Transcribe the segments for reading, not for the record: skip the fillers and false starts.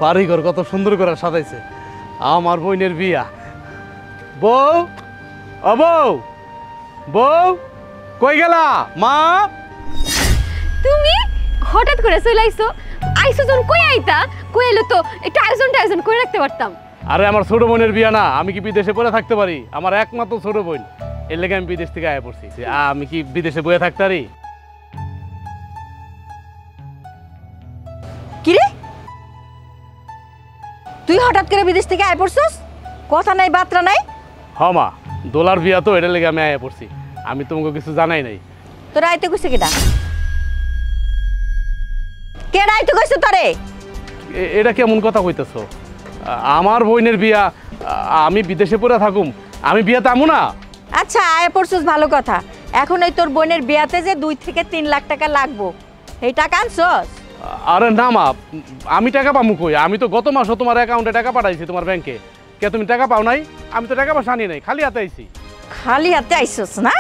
বাড়িঘর কত সুন্দর করে সাজাইছে। আমার বোনের বিয়া। বউ, ও বউ, বউ কই গেলা? মা তুমি হঠাৎ করে চলে আইছো? আইছো যখন কই আইতা? কই এলো তো একটু আয়োজন করে রাখতে পারতাম। আরে আমার ছোট বোনের বিয়া না, আমি কি বিদেশে পড়ে থাকতে পারি? আমার একমাত্র ছোট বোন, এর লেগে আমি বিদেশ থেকে আয়া পড়ছি। আমি কি বিদেশে বয়ে থাকতে পারি? কিরে তুই হঠাৎ করে বিদেশ থেকে আয় পড়ছস? কথা নাই বার্তা নাই? হ মা, দোলার বিয়া তো, এটার লেগে আমি আয়া পড়ছি। আমি তোমাকে কিছু জানাই নাই। তোরা আইতে কইছে কেডা? কেডা আইতে কইছে তোরে? এটা কেমন কথা কইতেছো? আমার বোনের বিয়া, আমি বিদেশে পড়ে থাকুম, আমি বিয়াতে আমু না? আচ্ছা আয় পড়ছস ভালো কথা। এখন এই তোর বোনের বিয়াতে যে 2 থেকে 3 লাখ টাকা লাগবো, এই টাকা আনছস? আরে না মা, আমি টাকা পামু কই? আমি তো গত মাসও তোমার অ্যাকাউন্টে টাকা পাঠাইছি তোমার ব্যাংকে। কে তুমি টাকা পাও নাই? আমি তো টাকা পয়সা আনি নাই, খালি হাতে আইছি। খালি হাতে আইছস না?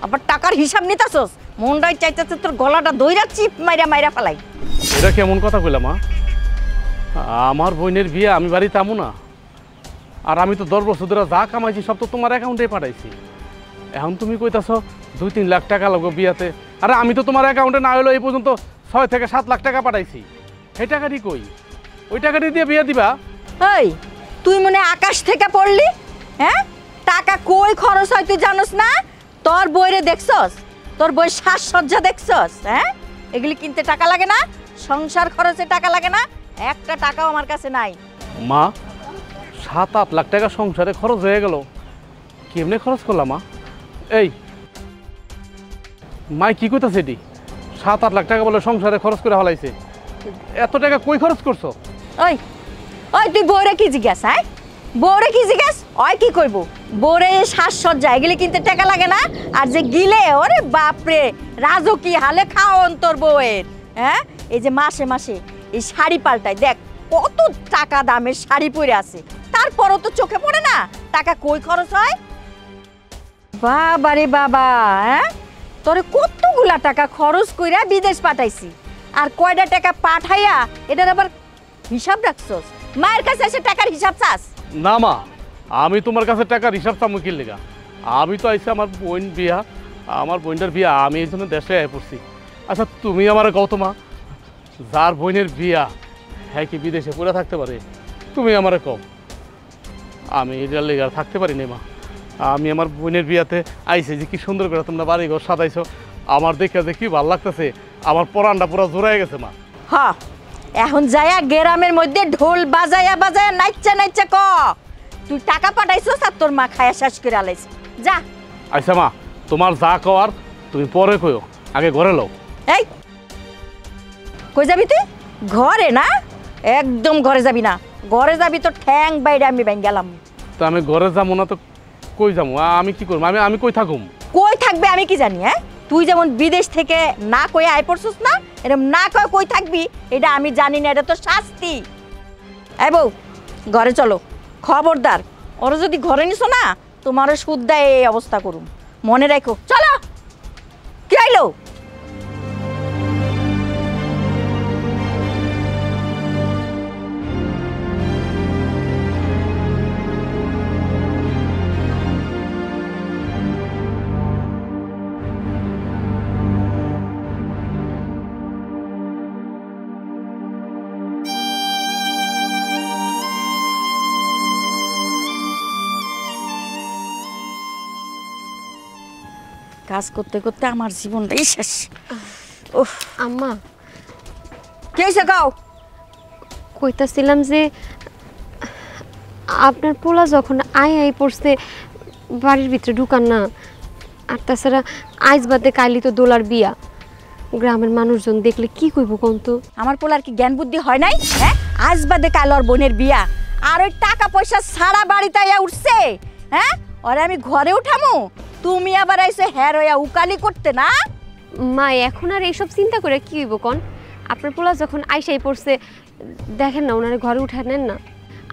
আবার টাকার হিসাব নিতাছস? মনটাই চাইতেছে তোর গলাটা দইরা চিপ মাইরা ফেলাই। এটা কেমন কথা কইলা মা? আমার বোনের বিয়ে, আমি বাড়িতে আমু না? আর আমি তো 10 বছর ধরে যা কামাইছি সব তো তোমার অ্যাকাউন্টে পাঠাইছি। এখন তুমি কইতাছ 2-3 লাখ টাকা লাগবে বিয়াতে। আরে আমি তো তোমার অ্যাকাউন্টে না হলো এই পর্যন্ত 6 থেকে 7 লাখ টাকা পাঠাইছি। সেই টাকাটি কই? ওই টাকাটি দিয়ে বিয়ে দিবা? এই তুই মনে আকাশ থেকে পড়লি? হ্যাঁ, টাকা কই খরচ হয় তুই জানোস না? তোর বইরে দেখছস? তোর বই সাজসজ্জা দেখছস? হ্যাঁ, এগুলি কিনতে টাকা লাগে না? সংসার খরচে টাকা লাগে না? একটা টাকাও আমার কাছে নাই। মা, 7-8 লাখ টাকা সংসারে খরচ হয়ে গেল, কেমনে খরচ করলাম মা? এই মাই কি কইতাছে? এটি 7-8 লাখ টাকা বলে সংসারে খরচ করে হলাইছে। এত টাকা কই খরচ করছো? ওই ওই তুই বউরে কি জিজ্ঞাস? হ্যাঁ, বউরে কি জিজ্ঞাস? ওই কি করব? বউরে সাজসজ্জা এগুলি কিনতে টাকা লাগে না? আর যে গিলে, ওরে বাপরে, রাজকীয় হালে খাওয়ন তোর বউয়ের। হ্যাঁ, এই যে মাসে মাসে এই শাড়ি পাল্টায়, দেখ কত টাকা দামের শাড়ি পরে আছে, তারপরও তো চোখে পড়ে না টাকা কই খরচ হয়। বাবা রে বাবা, হ্যাঁ, তোরে কতগুলা টাকা খরচ কইরা বিদেশ পাঠাইছি, আর কয়টা টাকা পাঠাইয়া এটার আবার হিসাব রাখছস? মায়ের কাছে এসে টাকার হিসাব চাস? না মা, আমি তোমার কাছে টাকার হিসাব চামু কি লেগা? আমি তো আইছি আমার বোন বিয়া, আমার বোনটার বিয়া, আমি এই জন্য দেশে আয় পড়ছি। আচ্ছা তুমি আমার কও তো মা, যার বোনের বিয়া হ্যাঁ কি বিদেশে পড়ে থাকতে পারে? তুমি আমার কও। আমি এটার লেগে আর থাকতে পারি না মা। আমি আমার বোনের বিয়াতে আইছি, যে কি সুন্দর করে তোমরা বাড়িঘর সাজাইছো, আমার দেখে যে কি ভালো লাগতেছে, আমার পরানটা পুরো জোড়ায় গেছে মা। হ্যাঁ, এখন যায়া গ্রামের মধ্যে ঢোল বাজায়া বাজায়া নাইচা ক তুই টাকা পাঠাইছস আর তোর মা খায়া শেষ করে আলাইছে। যা। আচ্ছা মা, তোমার যা কওয়ার তুমি পরে কইও, আগে ঘরে লও। এই কই যাবি তুই? ঘরে না, একদম ঘরে যাবি না। ঘরে যাবি তো ঠ্যাং বাইরে আমি বাইন গেলাম। তো আমি ঘরে যাবো না তো কই যাবো? আমি কি করবো? আমি কই থাকুম? কই থাকবে আমি কি জানি? হ্যাঁ, তুই যেমন বিদেশ থেকে না কই আয় পড়ছস না, এরকম না কই থাকবি এটা আমি জানি না, এটা তো শাস্তি। এই বউ, ঘরে চলো। খবরদার, ওরা যদি ঘরে নিছো না, তোমারও শুদ্ধা এই অবস্থা করুম, মনে রাখো। চলো। কি আইলো? কাজ করতে করতে আমার জীবনটাই শেষ। উফ আম্মা, কি হয়েছে গাও? কইতাছিলাম যে আপনার পোলা যখন আই পড়ছে বাড়ির ভিতরে ঢুকান না, আর তাছাড়া আইজ বাদে কাইলি তো দোলার বিয়া, গ্রামের মানুষজন দেখলে কি কইব কোন? তো আমার পোলার কি জ্ঞান বুদ্ধি হয় নাই? হ্যাঁ, আজ বাদে কাল ওর বোনের বিয়া, আর ওই টাকা পয়সা সারা বাড়িতে আইয়া উঠছে। হ্যাঁ, ওরে আমি ঘরে উঠামু, তুমি আবার আইসে হ্যাঁ রইয়া উকালি করতে না? মা, এখন আর এইসব চিন্তা করে কি হইব কোন? আপনার পোলা যখন আইসাই পড়ছে, দেখেন না ওনারে ঘরে উঠা নেন না।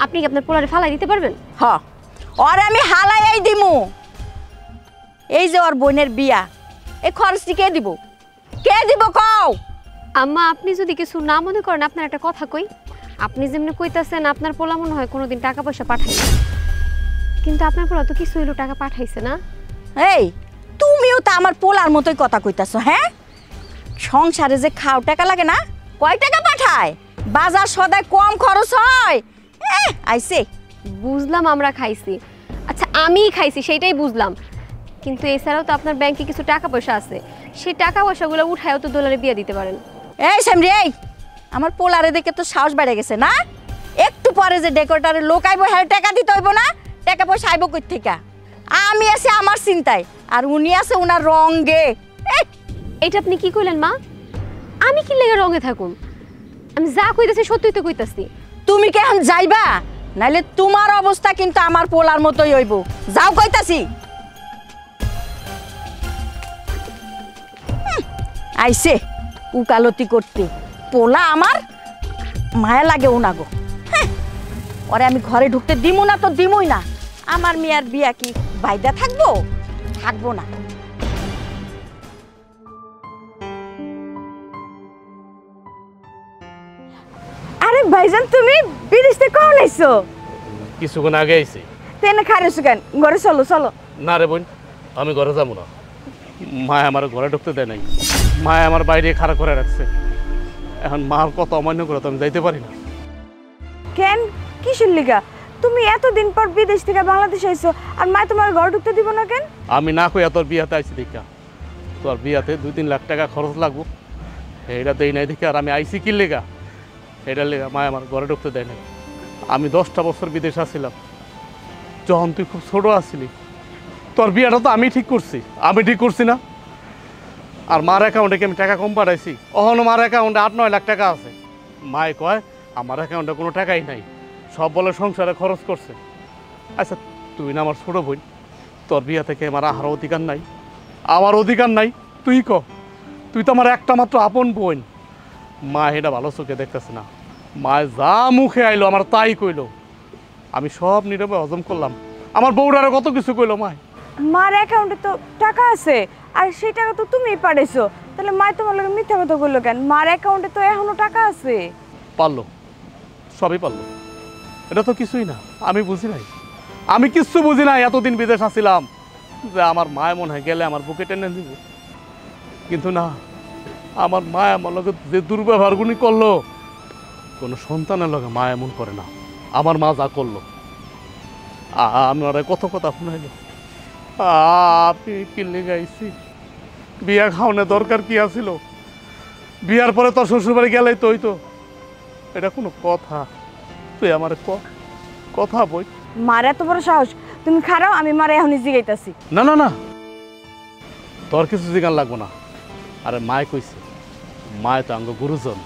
আপনি কি আপনার পোলারে ফালাই দিতে পারবেন? হ, ওরে আমি হালাইয়াই দিমু। এই যে ওর বোনের বিয়া, এই খরচটি কে দিব? কে দিব কও? আম্মা, আপনি যদি কিছু না মনে করেন, আপনার একটা কথা কই। আপনি যেমনি কইতাছেন আপনার পোলা মনে হয় কোনোদিন টাকা পয়সা পাঠাইছে, কিন্তু আপনার পোলা তো কিছু হইলো টাকা পাঠাইছে না। এই তুমিও তো আমার পোলার মতোই কথা কইতাছো। হ্যাঁ, সংসারে যে খাও টাকা লাগে না, কয় টাকা পাঠায়? বাজার সদায় কম খরচ হয়। আইছে বুঝলাম আমরা খাইছি, আচ্ছা আমি খাইছি সেইটাই বুঝলাম, কিন্তু এছাড়াও তো আপনার ব্যাংকে কিছু টাকা পয়সা আছে, সেই টাকা পয়সাগুলো উঠায়ও তো দোলারে বিয়ে দিতে পারেন। এই সামরি, এই আমার পোলারে দেখে তো সাহস বেড়ে গেছে না? একটু পরে যে ডেকোরেটরের লোক আইব, হ্যাঁ টাকা দিতে হইব না? টাকা পয়সা আইব কই থেকে? আমি আছি আমার চিন্তায়, আর উনি আছে উনার রঙে। এটা আপনি কি কইলেন মা? আমি কি লেগে রঙে থাকুম? আমি যা কইতাছি সত্যিই তো কইতাছি। তুমি কি এখন যাইবা? নাইলে তোমার অবস্থা কিন্তু আমার পোলার মতোই হইব। যাও কইতাছি। আইছে উকালতি করতে, পোলা আমার মায়া লাগে উনাগো। ওরে আমি ঘরে ঢুকতে দিমু না তো দিমুই না। আমার মেয়ের বিয়া কি বাইদা থাকবো? থাকবো না। আরে ভাইজান, তুমি বিদেশ থেকে কখন আইছো? কিছুক্ষণ আগে আইছি। তেনে খারেছো কেন? ঘরে চলো চলো। না রে বোন, আমি ঘরে যাবো না। মায় আমার ঘরে ঢুকতে দেয় নাই, মায় আমার বাইরে খাড়া করে রাখছে। এখন মার কত অমান্য করে তো আমি যাইতে পারি না। কেন, কিসের লিগা? তুমি এতদিন পর বিদেশ থেকে বাংলাদেশ আইছো, আর মা তোমার ঘর ঢুকতে দিব না কেন? আমি না কইয়া তোর বিয়াতে আইছি দেখা, তোর বিয়াতে 2-3 লাখ টাকা খরচ লাগবো, এইটা দেই নাই দেখে আর আমি আইছি কি লেগা, এটার লেগা মায় আমার ঘরে ঢুকতে দেয় নাই। আমি 10টা বছর বিদেশ আসছিলাম, যখন তুই খুব ছোট আসছিলি। তোর বিয়াটা তো আমি ঠিক করছি না? আর মার অ্যাকাউন্টে কি আমি টাকা কম পাঠাইছি? অহনো মার অ্যাকাউন্টে 8-9 লাখ টাকা আছে। মায় কয় আমার অ্যাকাউন্টে কোনো টাকাই নাই, সব বলে সংসারে খরচ করছে। আচ্ছা তুই না আমার ছোট বোন, তোর বিয়া থেকে আমার আহার অধিকার নাই? আমার অধিকার নাই? তুই তুই তো আমার একটা মাত্র আপন বোন। মা এটা ভালো চোখে দেখতেছে না। মায় যা মুখে আইলো আমার তাই কইলো, আমি সব নীরবে হজম করলাম। আমার বউরারে কত কিছু কইলো মায়। মার অ্যাকাউন্টে তো টাকা আছে, আর সেই টাকা তো তুমিই পাঠাইছো, তাহলে মা তোমার লগে মিথ্যা কথা বললো কেন? মার অ্যাকাউন্টে তো এখনো টাকা আছে। পারলো, সবই পারলো, এটা তো কিছুই না। আমি বুঝি নাই, আমি কিচ্ছু বুঝি নাই। এতদিন বিদেশ আসছিলাম যে আমার মায় মনে হয় গেলে আমার বুকে টেনে দিব, কিন্তু না, আমার মায় আমার লগে যে দুর্ব্যবহারগুলি করলো, কোনো সন্তানের লগে মা এমন করে না। আমার মা যা করলো, আমি ওরা কত কথা শুনাইল। আপনি কিনলে গাইছি, বিয়া খাওয়ানোর দরকার কি আছিল? বিয়ার পরে তোর শ্বশুরবাড়ি গেলেই তো হইতো। এটা কোনো কথা? তুই আমার কথা বই। মার এত বড় সাহস! তুমি খারাপ, আমি মারে এখনই জিগাইতাছি। না না না, তোর কিছু জিগান লাগবো না। আরে মায় কইছে, মায় তো আঙ্গ গুরুজন,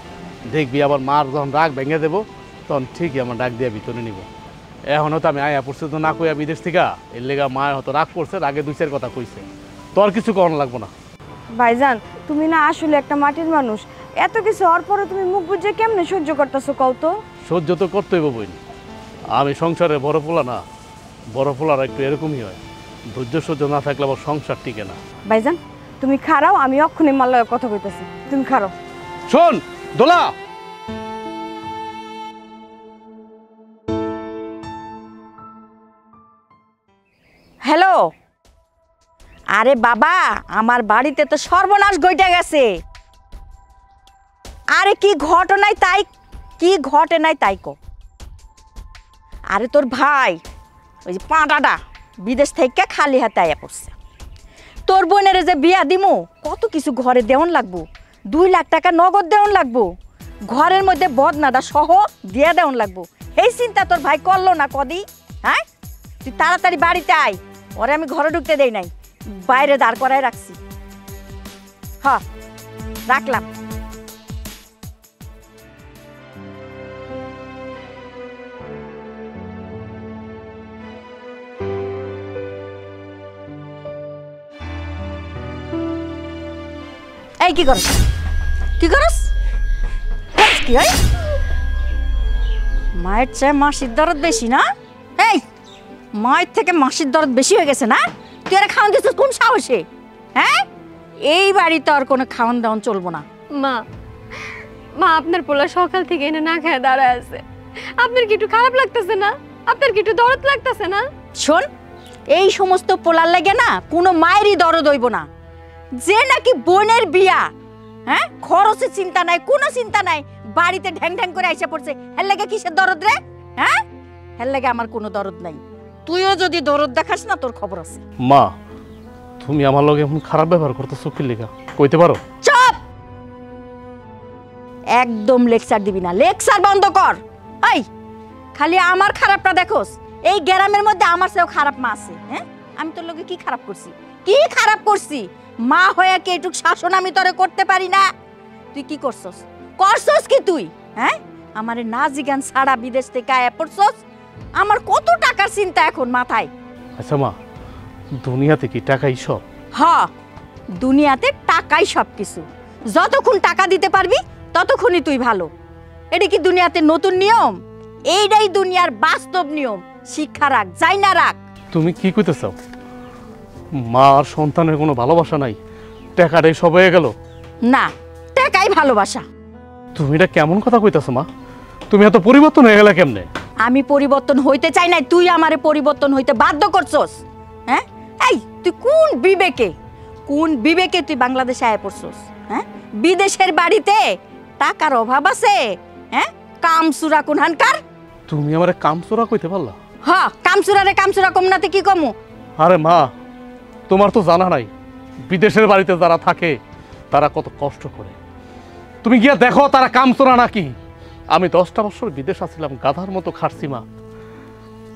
দেখবি আবার মার যখন রাগ ভেঙে দেবো তখন ঠিকই আমার ডাক দিয়ে ভিতরে নিব। এখনও তো আমি আয়া পড়ছে তো না কইয়া বিদেশ থেকে, এর লেগা মায় হয়তো রাগ করছে, রাগে 2-4 কথা কইছে। তোর কিছু করানো লাগবো না। ভাইজান, তুমি না আসলে একটা মাটির মানুষ। এত কিছু হওয়ার পরে তুমি মুখ বুঝে কেমনে সহ্য করতেছো কও তো? সহ্য তো করতেই বই, আমি সংসারে বড় পোলা না। বড় পোলারা একটু এরকমই হয়, ধৈর্য সহ্য না থাকলে আবার সংসার টিকে না। ভাইজান তুমি খারাও, আমি অক্ষণে মাল্লার কথা কইতাছি, তুমি খারাও। শোন দোলা, হ্যালো। আরে বাবা, আমার বাড়িতে তো সর্বনাশ ঘটে গেছে। আরে কি ঘটে নাই তাই কো। আরে তোর ভাই ওই যে পাঁটাটা বিদেশ থেকে খালি হাতে আয়া পড়ছে। তোর বোনের যে বিয়া দিমু, কত কিছু ঘরে দেওয়ান লাগবো। 2 লাখ টাকা নগদ দেওয়ান লাগবো, ঘরের মধ্যে বদনাটা সহ দিয়া দেওয়ান লাগবো। এই চিন্তা তোর ভাই করলো না কদি? হ্যাঁ, তুই তাড়াতাড়ি বাড়িতে আয়। ওরে আমি ঘরে ঢুকতে দেই নাই, বাইরে দাঁড় করায় রাখছি। হ্যাঁ, রাখলাম। এই কি করস? কি হয়? মায়ের চেয়ে মাসির দরদ বেশি না? এই মায়ের থেকে মাসির দরদ বেশি হয়ে গেছে না? তুই আর খাওয়ান দিচ্ছিস কোন সাহসে? হ্যাঁ, এই বাড়িতে আর কোনো খাওয়ান দাওয়ান চলবো না। মা, মা আপনার পোলা সকাল থেকে এনে না খেয়ে দাঁড়ায় আছে, আপনার কি একটু খারাপ লাগতেছে না? আপনার কি একটু দরদ লাগতেছে না? শোন, এই সমস্ত পোলার লাগে না কোনো মায়েরই দরদ হইব না। যে নাকি বোনের বিয়া, হ্যাঁ, খরচের চিন্তা নাই, কোনো চিন্তা নাই, বাড়িতে ঢ্যাং ঢ্যাং করে আইসা পড়ছে, হের লাগে কিসের দরদ রে? হ্যাঁ, হের লাগে আমার কোনো দরদ নাই। তুইও যদি দরদ দেখাস না তোর খবর আছে। মা, তুমি আমার লগে এমন খারাপ ব্যবহার করতেছো কি লিগা কইতে পারো? চুপ! একদম লেকচার দিবি না, লেকচার বন্ধ কর। এই খালি আমার খারাপটা দেখোস? এই গ্রামের মধ্যে আমার চেয়েও খারাপ মা আছে। হ্যাঁ, আমি তোর লগে কি খারাপ করছি? কি খারাপ করছি? মা হয়ে কি এটুক শাসন আমি তোরে করতে পারি না? তুই কি করছস? করছস কি তুই? হ্যাঁ, আমারে না জিগান ছাড়া বিদেশ থেকে আয়া পড়ছস। আমার কত টাকার চিন্তা এখন মাথায়। আচ্ছা মা, দুনিয়াতে কি টাকাই সব? হ্যাঁ, দুনিয়াতে টাকাই সব কিছু। যতক্ষণ টাকা দিতে পারবি ততক্ষণই তুই ভালো। এটা কি দুনিয়াতে নতুন নিয়ম? এইটাই দুনিয়ার বাস্তব নিয়ম। শিক্ষা রাখ, যাই না রাখ। তুমি কি কইতে চাও? মা আর সন্তানের কোনো ভালোবাসা নাই, টাকাটাই সব হয়ে গেল? না, টাকাই ভালোবাসা। তুমি এটা কেমন কথা কইতাছো মা? তুমি এত পরিবর্তন হয়ে গেলে কেমনে? আমি পরিবর্তন হইতে চাই না, তুই আমারে পরিবর্তন হইতে বাধ্য করছস। হ্যাঁ, এই তুই কোন বিবেকে তুই বাংলাদেশে আয় পড়ছস? হ্যাঁ, বিদেশের বাড়িতে টাকার অভাব আছে? হ্যাঁ, কামসুরা কোনহানকার? তুমি আমারে কামচোরা কইতে পারলা? হ্যাঁ, কামসুরা কম নাতে কি কমু? আরে মা, তোমার তো জানা নাই বিদেশের বাড়িতে যারা থাকে তারা কত কষ্ট করে। তুমি গিয়া দেখো তারা কামচোরা নাকি। আমি 10টা বছর বিদেশ আছিলাম, গাধার মতো খাটছি মা।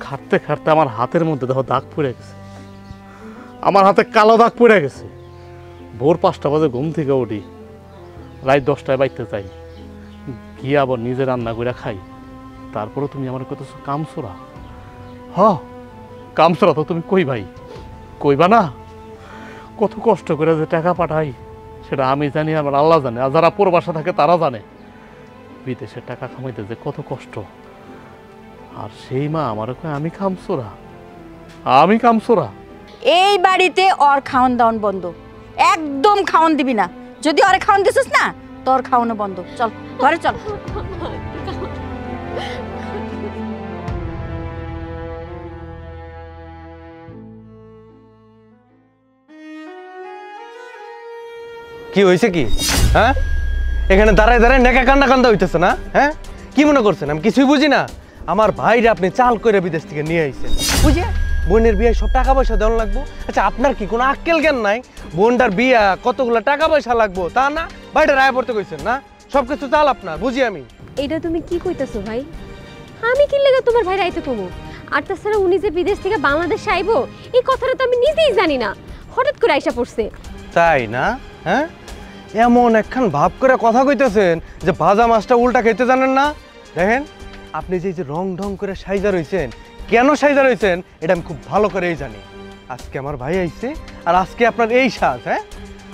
খাটতে খাটতে আমার হাতের মধ্যে দেখো দাগ পড়ে গেছে, আমার হাতে কালো দাগ পড়ে গেছে। ভোর 5টা বাজে ঘুম থেকে উঠি, রাত 10টায় বাইতে যাই, গিয়ে আবার নিজে রান্না করে খাই। তারপরে তুমি আমার কইতেছো কামচোরা? হ, কামচোরা তো তুমি কই ভাই, কইবা না? কত কষ্ট করে যে টাকা পাঠাই সেটা আমি জানি, আমার আল্লাহ জানে, আর যারা প্রবাসে থাকে তারা জানে বিদেশে টাকা কামাইতে যে কত কষ্ট। আর সেই মা আমার কয় আমি কামচোরা? আমি কামচোরা? এই বাড়িতে ওর খাওয়ান দাওয়ান বন্ধ, একদম খাওয়ান দিবি না। যদি ওরে খাওয়ান দিছিস না, তোর খাওয়ানো বন্ধ। চল ঘরে চল। কি হয়েছে কি? হ্যাঁ, এখানে দাঁড়ায় দাঁড়ায় নেকা কান্না কান্দা হইতেছে না? হ্যাঁ, কি মনে করছেন আমি কিছুই বুঝি না? আমার ভাইরে আপনি চাল করে বিদেশ থেকে নিয়ে আইছেন, বুঝে বোনের বিয়ে সব টাকা পয়সা দেওয়া লাগবো। আচ্ছা, আপনার কি কোনো আক্কেল জ্ঞান নাই? বোনটার বিয়া কতগুলো টাকা পয়সা লাগবো তা না, ভাইটা রায় পড়তে কইছেন না? সবকিছু চাল আপনার, বুঝি আমি। এটা তুমি কি কইতাছো ভাই? আমি কি লাগা তোমার ভাই রাইতে কমু? আর তাছাড়া উনি যে বিদেশ থেকে বাংলাদেশে আইবো এই কথাটা তো আমি নিজেই জানি না, হঠাৎ করে আইসা পড়ছে। তাই না? হ্যাঁ, এমন একখান ভাব করে কথা কইতেছেন যে ভাজা মাছটা উল্টা খেতে জানেন না। দেখেন, আপনি যে রং ঢং করে সাইজা রইছেন, কেন সাইজা রইছেন এটা আমি খুব ভালো করেই জানি। আজকে আমার ভাই আইছে আর আজকে আপনার এই সাজ। হ্যাঁ,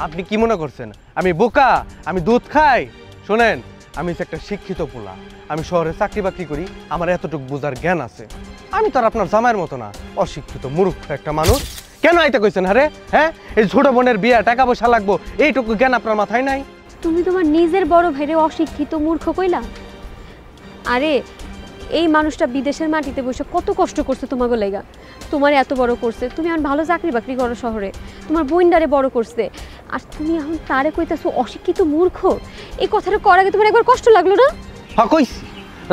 আপনি কি মনে করছেন আমি বোকা, আমি দুধ খাই? শোনেন, আমি একটা শিক্ষিত পোলা, আমি শহরে চাকরি বাকরি করি, আমার এতটুকু বোঝার জ্ঞান আছে। আমি তো আর আপনার জামাইয়ের মতো না, অশিক্ষিত মূর্খ একটা মানুষ। কেন আইতে কইছেন? আরে হ্যাঁ, এই ছোট বোনের বিয়া টাকা পয়সা লাগবো এইটুকু জ্ঞান আপনার মাথায় নাই? তুমি তোমার নিজের বড় ভাইরে অশিক্ষিত মূর্খ কইলা? আরে এই মানুষটা বিদেশের মাটিতে বসে কত কষ্ট করছে তোমাকে লাইগা, তোমার এত বড় করছে, তুমি এখন ভালো চাকরি বাকরি করো শহরে, তোমার বইন্ডারে বড় করছে, আর তুমি এখন তারে কইতাছো অশিক্ষিত মূর্খ। এই কথাটা করার আগে তোমার একবার কষ্ট লাগলো না? হ্যাঁ কইছি,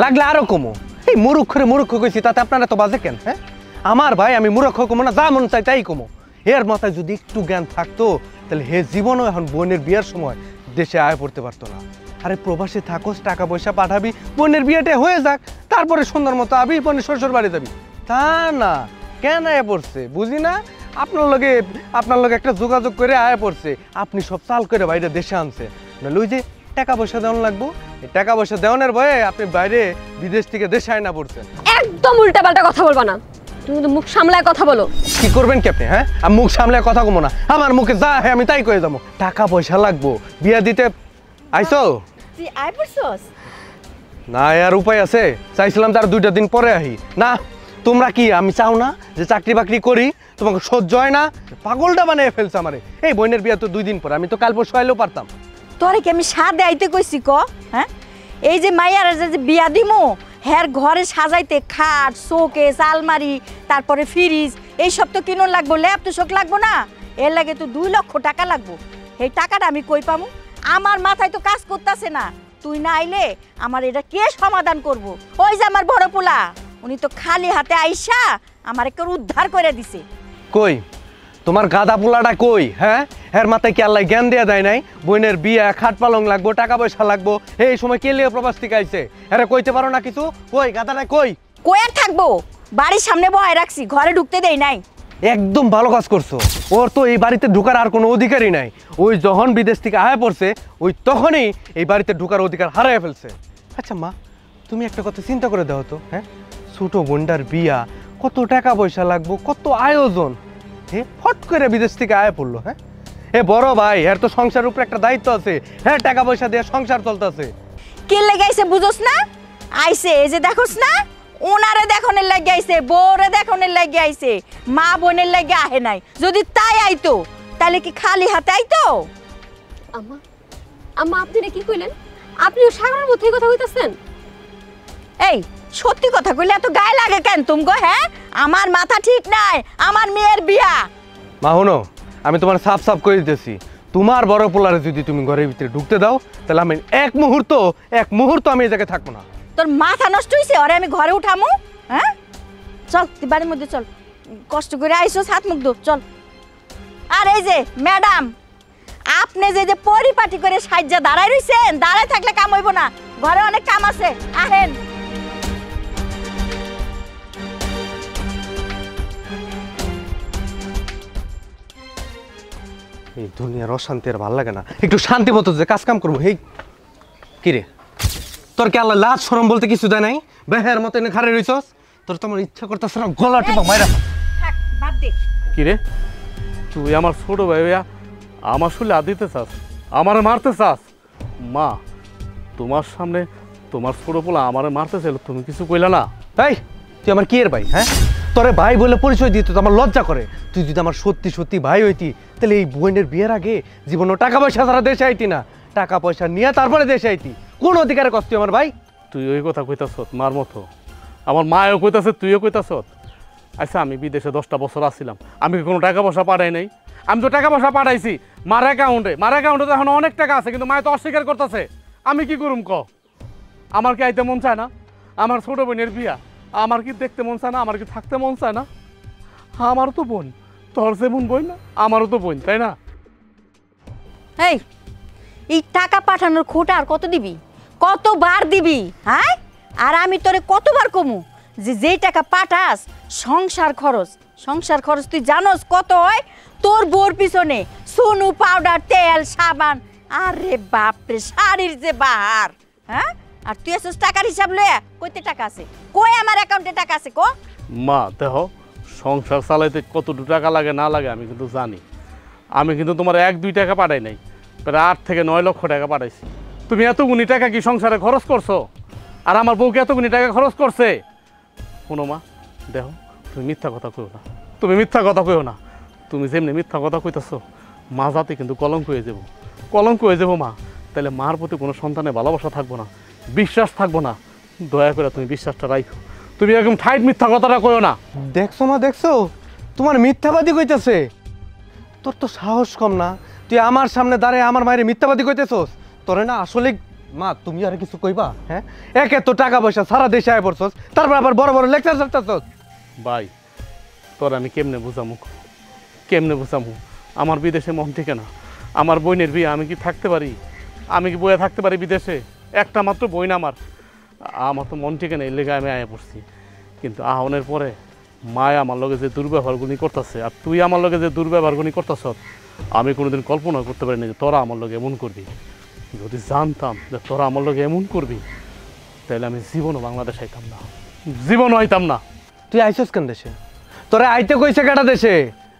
লাগলে আরো কমো। এই মূর্খরে মূর্খ কইছি, তাতে আপনারা তো বাজে কেন? হ্যাঁ, আমার ভাই আমি মূর্খ কমো না, যা মন চাই তাই কমো। এর মাথায় যদি একটু জ্ঞান থাকতো তাহলে হে জীবনও এখন বোনের বিয়ার সময় দেশে আয় পড়তে পারতো না। আরে প্রবাসে থাকোস, টাকা পয়সা পাঠাবি, বোনের বিয়েটা হয়ে যাক, তারপরে সুন্দর মতো আবি বোনের শ্বশুর বাড়ি যাবি। তা না, কেন আয় পড়ছে বুঝি না। আপনার লগে একটা যোগাযোগ করে আয় পড়ছে, আপনি সব চাল করে বাইরে দেশে আনছে। নাহলে ওই যে টাকা পয়সা দেওয়ান লাগবো, এই টাকা পয়সা দেওয়ানের ভয়ে আপনি বাইরে বিদেশ থেকে দেশে আয় না পড়ছেন। একদম উল্টাপাল্টা কথা বলবা না, তুমি তো মুখ সামলায় কথা বলো। কি করবেন কি আপনি? হ্যাঁ, আমি মুখ সামলায় কথা কমো না, আমার মুখে যা হয় আমি তাই কয়ে যাবো। টাকা পয়সা লাগবো, বিয়া দিতে আইসো? তুই আয় পড়ছস না, আর উপায় আছে? চাইছিলাম তার 2টা দিন পরে আহি না। তোমরা কি আমি চাও না যে চাকরি বাকরি করি? তোমাকে সহ্য হয় না? পাগলটা বানিয়ে ফেলছে আমারে। এই বোনের বিয়া তো 2 দিন পরে, আমি তো কাল পরশু আইলেও পারতাম। তোরে কি আমি সাদে আইতে কইছি ক? হ্যাঁ, এই যে মাইয়ার যে বিয়া দিমু হ্যার ঘরে সাজাইতে খাট শোকেস আলমারি তারপরে ফ্রিজ এইসব তো কিনুন লাগবো, ল্যাপ তো শোক লাগবো না? এর লাগে তো 2 লক্ষ টাকা লাগবো। এই টাকাটা আমি কই পামু? আমার মাথায় তো কাজ করতেছে না। তুই না আইলে আমার এটা কে সমাধান করব? ওই যে আমার বড় পোলা, উনি তো খালি হাতে আইসা আমার একটু উদ্ধার করে দিছে। কই তোমার গাদা পোলাটা কই? হ্যাঁ, এর মাথায় কি আল্লাহ জ্ঞান দেয়া যায় নাই? বোনের বিয়া, খাট পালং লাগবো, টাকা পয়সা লাগবো, এই সময় কে লিয়ে প্রবাস থেকে আইছে? এরা কইতে পারো না কিছু? কই গাদাটা কই? কই আর থাকবো, বাড়ির সামনে বহায় রাখছি, ঘরে ঢুকতে দেই নাই। একদম ভালো কাজ করছো। ওর তো এই বাড়িতে ঢোকার আর কোনো অধিকারই নাই। ওই যখন বিদেশ থেকে আয়া পড়ছে ওই তখনই এই বাড়িতে ঢোকার অধিকার হারায় ফেলছে। আচ্ছা মা, তুমি একটা কথা চিন্তা করে দাও তো, হ্যাঁ ছোট বোনটার বিয়া, কত টাকা পয়সা লাগবো, কত আয়োজন, হ্যাঁ ফট করে বিদেশ থেকে আয়া পড়লো। হ্যাঁ বড় ভাই, এর তো সংসারের উপরে একটা দায়িত্ব আছে। হ্যাঁ টাকা পয়সা দিয়ে সংসার চলতেছে। কে লেগে আইছে বুঝোস না? আইছে এই যে দেখোস না, ওনারে দেখনের লাগে আইছে, বউরে দেখনের লাগে আইছে, মা বোনের লাগে আহে নাই। যদি তাই আইতো তাহলে কি খালি হাতে আইতো? আম্মা আম্মা আপনি এটা কি কইলেন? আপনিও সাগরের মধ্যে কথা কইতাছেন? এই সত্যি কথা কইলে এত গায়ে লাগে কেন তুমগো? হ্যাঁ আমার মাথা ঠিক নাই, আমার মেয়ের বিয়া। মা হনো, আমি তোমার সাফ সাফ করে দিতেছি, তোমার বড় পোলারে যদি তুমি ঘরের ভিতরে ঢুকতে দাও তাহলে আমি এক মুহূর্ত আমি এই জায়গায় থাকবো না। তোর মাথা নষ্ট হইছে? ওরে আমি ঘরে উঠামু? হ্যাঁ চল তুই বাড়ির মধ্যে চল, কষ্ট করে আইসোস, হাত মুখ ধো চল। আর এই যে ম্যাডাম, আপনি যে পরিপাটি করে সাজ্জা দাঁড়ায় রইছেন, দাঁড়ায় থাকলে কাম হইব না, ঘরে অনেক কাম আছে, আহেন। এই দুনিয়ার অশান্তি আর ভালো লাগে না, একটু শান্তি মতো যে কাজ কাম করবো। হেই কিরে, তোর কি আল্লাহ লাজ শরম বলতে কিছু দেয় নাই? বেহের মতো এনে খারে রইছস, তোর তোমার ইচ্ছা করতেছ না গলা টিপা মাইরা। থাক বাদ দে। কিরে, তুই আমার ছোট ভাইয়া আমার শুলে হাত দিতে চাস, আমারে মারতে চাস? মা, তোমার সামনে তোমার ছোট পোলা আমারে মারতে চাইল, তুমি কিছু কইলা না? এই তুই আমার কি এর ভাই? হ্যাঁ তোরে ভাই বলে পরিচয় দিতে তো আমার লজ্জা করে। তুই যদি আমার সত্যি সত্যি ভাই হইতি তাহলে এই বোনের বিয়ের আগে জীবনে টাকা পয়সা ছাড়া দেশে আইতি না, টাকা পয়সা নিয়ে তারপরে দেশে আইতি। কোন অধিকারে কষ্ট আমার ভাই? তুই ওই কথা কইতাছ মার মতো, আমার মায়ও কইতাছে, তুইও কইতাছ। আচ্ছা আমি বিদেশে 10টা বছর আসছিলাম, আমি কি কোনো টাকা পয়সা পাঠাই নাই? আমি তো টাকা পয়সা পাঠাইছি মার অ্যাকাউন্টে তো এখন অনেক টাকা আছে, কিন্তু মায় তো অস্বীকার করতেছে। আমি কি করুম ক? আমার কি আইতে মন চায় না? আমার ছোট বোনের বিয়া, আমার কি দেখতে মন চায় না? আমার কি থাকতে মন চায় না? আমারও তো বোন, তোর যেমন বোন না আমারও তো বোন, তাই না? এই টাকা পাঠানোর খোটা আর কত দিবি, কতবার দিবি? হ্যাঁ আর আমি তোরে কতবার কমু যে যেই টাকা পাঠাস সংসার খরচ তুই জানোস কত হয়? তোর বোর পিছনে সোনু, পাউডার, তেল, সাবান, আরে বাপরে শাড়ির যে বাহার। হ্যাঁ আর তুই আসছিস টাকার হিসাব লয়ে, কইতে টাকা আছে? কই আমার অ্যাকাউন্টে টাকা আছে কো? মা দেখো, সংসার চালাইতে কতটুকু টাকা লাগে না লাগে আমি কিন্তু জানি। আমি কিন্তু তোমার 1-2 টাকা পাঠাই নাই, প্রায় 8 থেকে 9 লক্ষ টাকা পাঠাইছি। তুমি এতগুনি টাকা কি সংসারে খরচ করছো? আর আমার বউকে এতগুনি টাকা খরচ করছে? শোনো মা, দেখো তুমি মিথ্যা কথা কইও না, তুমি মিথ্যা কথা কইও না। তুমি যেমনি মিথ্যা কথা কইতেছো মা যাতে কিন্তু কলঙ্ক হয়ে যাবো মা। তাহলে মার প্রতি কোনো সন্তানের ভালোবাসা থাকবো না, বিশ্বাস থাকবো না। দয়া করে তুমি বিশ্বাসটা রাখো, তুমি একদম ঠাইট মিথ্যা কথাটা কইও না। দেখছো মা, দেখছো তোমার মিথ্যাবাদী কইতেছে। তোর তো সাহস কম না, তুই আমার সামনে দাঁড়ায় আমার মায়ের মিথ্যাবাদী কইতেছস? তোরে না আসলে মা তুমি আর কিছু কইবা? হ্যাঁ একে তো টাকা পয়সা সারা দেশে আয় পড়ছস, তারপর আবার বড় বড় লেকচার ছাড়তেছস। ভাই তোর আমি কেমনে বুঝামু? আমার বিদেশে মন থেকে না, আমার বোনের বিয়ে, আমি কি থাকতে পারি? আমি কি বয়ে থাকতে পারি বিদেশে? একটা মাত্র বোন আমার তো মন থেকে না, এই লেগে আমি আয়া পড়ছি। কিন্তু আহনের পরে মায় আমার লগে যে দুর্ব্যবহারগুলি করতেছে, আর তুই আমার লগে যে দুর্ব্যবহারগুলি করতেছ, আমি কোনোদিন কল্পনা করতে পারিনি যে তোরা আমার লগে এমন করবি। যদি জানতাম যে তোরা আমার লগে এমন করবি তাহলে আমি জীবনও বাংলাদেশ আইতাম না। তুই আইসস কেন দেশে? তোরা আইতে কইছে কেটা দেশে?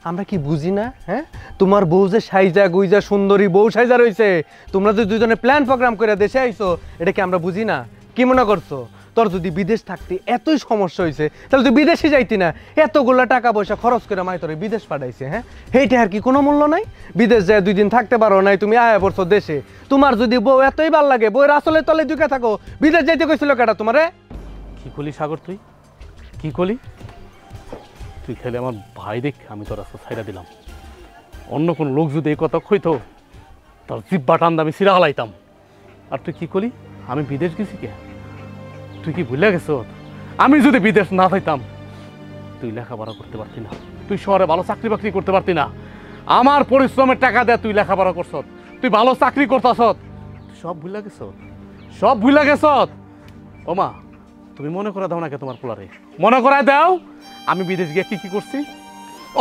আমরা কি বুঝি না? হ্যাঁ তোমার বউ যে সাইজা গুইজা সুন্দরী বউ সাইজা রইছে, তোমরা যে দুইজনে প্ল্যান প্রোগ্রাম করে দেশে আইছো, এটা কি আমরা বুঝি না? কি মনে করছো তোর যদি বিদেশ থাকতে এতই সমস্যা হয়েছে তাহলে তুই বিদেশে যাইতি না। এতগুলো টাকা পয়সা খরচ করে মাই তোরে বিদেশ পাঠাইছে, হ্যাঁ সেইটা আর কি কোনো মূল্য নাই? বিদেশ যায় 2 দিন থাকতে পারো নাই, তুমি আয়া পড়ছো দেশে। তোমার যদি বউ এতই ভাল লাগে, বউয়ের আসলে তলে ঢুকে থাকো, বিদেশ যাইতে কইছিল কেটা তোমারে? কি করলি সাগর তুই? কি করলি তুই? খেলে আমার ভাই দেখ আমি তোর রাস্তা ছাইড়া দিলাম। অন্য কোনো লোক যদি এই কথা কইতো তোর জিব্বা টান আমি সিরা হালাইতাম। আর তুই কি করলি? আমি বিদেশ গেছি কে? তুই কি ভুলে গেছ? আমি যদি বিদেশ না যাইতাম তুই লেখাপড়া করতে পারতি না, তুই শহরে ভালো চাকরি বাকরি করতে পারতি না। আমার পরিশ্রমের টাকা দেয় তুই লেখাপড়া করছ, তুই ভালো চাকরি করতাস, সব ভুলে গেছ, সব ভুলে গেছ। ও মা, তুমি মনে করে দাও না কে তোমার পোলারে? মনে করায় দাও আমি বিদেশ গিয়ে কি কি করছি,